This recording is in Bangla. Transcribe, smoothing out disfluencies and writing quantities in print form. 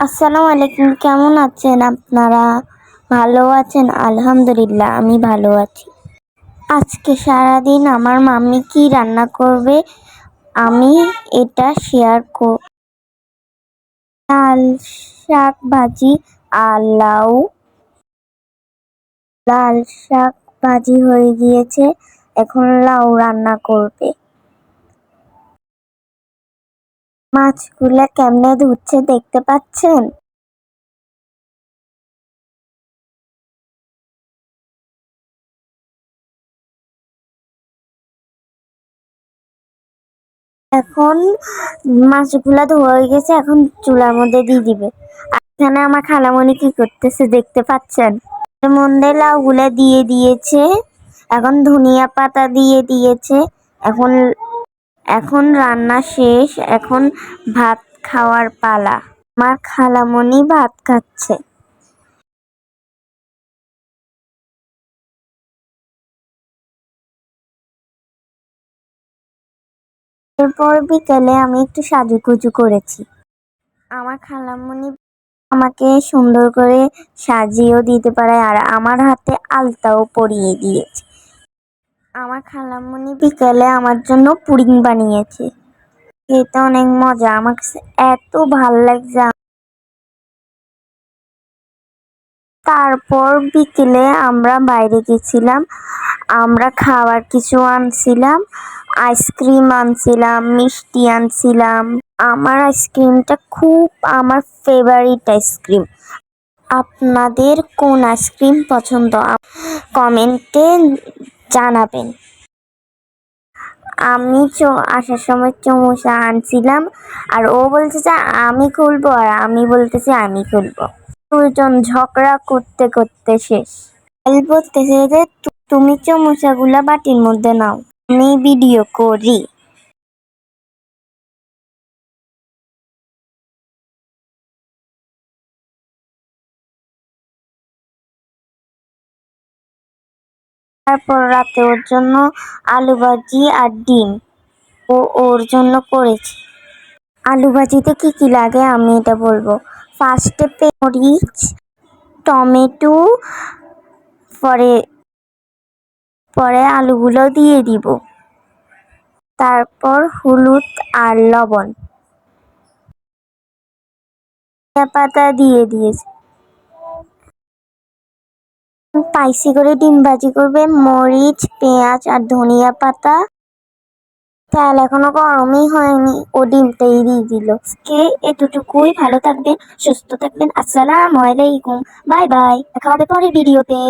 আসসালামু আলাইকুম, কেমন আছেন আপনারা? ভালো আছেন? আলহামদুলিল্লাহ আমি ভালো আছি। আজকে সারাদিন আমার মাম্মি কি রান্না করবে আমি এটা শেয়ার করব। লাল শাক ভাজি আর লাউ। লাল শাক ভাজি হয়ে গিয়েছে, এখন লাউ রান্না করবে। মাছগুলা কেমনে ধুচ্ছে দেখতে পাচ্ছেন? এখন মাছগুলা ধোয়া হয়ে গেছে, এখন চুলার মধ্যে দিয়ে দিবে। আর এখানে আমার খালামণি কি করতেছে দেখতে পাচ্ছেন? এর মধ্যে লাউগুলা দিয়ে দিয়েছে, এখন ধনিয়া পাতা দিয়ে দিয়েছে। এখন এখন রান্না শেষ, এখন ভাত খাওয়ার পালা। আমার খালামণি ভাত খাচ্ছে। এরপর বিকেলে আমি একটু সাজুগুজু করেছি। আমার খালামণি আমাকে সুন্দর করে সাজিয়েও দিতে পারে, আর আমার হাতে আলতাও পরিয়ে দিয়েছে। আমার খালামণি বিকেলে আমার জন্য পুডিং বানিয়েছে। এটা অনেক মজা, আমার কাছে এত ভাল লাগছে। তারপর বিকেলে আমরা বাইরে গেছিলাম, আমরা খাবার কিছু আনছিলাম, আইসক্রিম আনছিলাম, মিষ্টি আনছিলাম। আমার আইসক্রিমটা খুব আমার ফেভারিট আইসক্রিম। আপনাদের কোন আইসক্রিম পছন্দ কমেন্টে জানাবেন। আমি আসার সময় চমোসা আনছিলাম, আর ও বলছে যে আমি খুলবো, আর আমি বলতেছি আমি খুলবো। দুজন ঝগড়া করতে করতে শেষ। বলতেছে যে তুমি চমোসাগুলা বাটির মধ্যে নাও, আমি ভিডিও করি। তারপর রাতে ওর জন্য আলু ভাজি আর ডিম ওর জন্য করেছি। আলু ভাজিতে কি কি লাগে আমি এটা বলবো। ফার্স্টে মরিচ, টমেটো, পরে পরে আলুগুলো দিয়ে দিব। তারপর হলুদ আর লবণ, পাতা দিয়ে দিয়েছি। স্পাইসি করে ডিম ভাজি করবে, মরিচ, পেঁয়াজ আর ধনিয়া পাতা। তেল এখনো গরমই হয়নি, ও ডিমটাই দিয়ে দিল। আজকে এতটুকুই, ভালো থাকবেন, সুস্থ থাকবেন। আসসালামু আলাইকুম, বাই বাই, দেখা হবে পরের ভিডিওতে।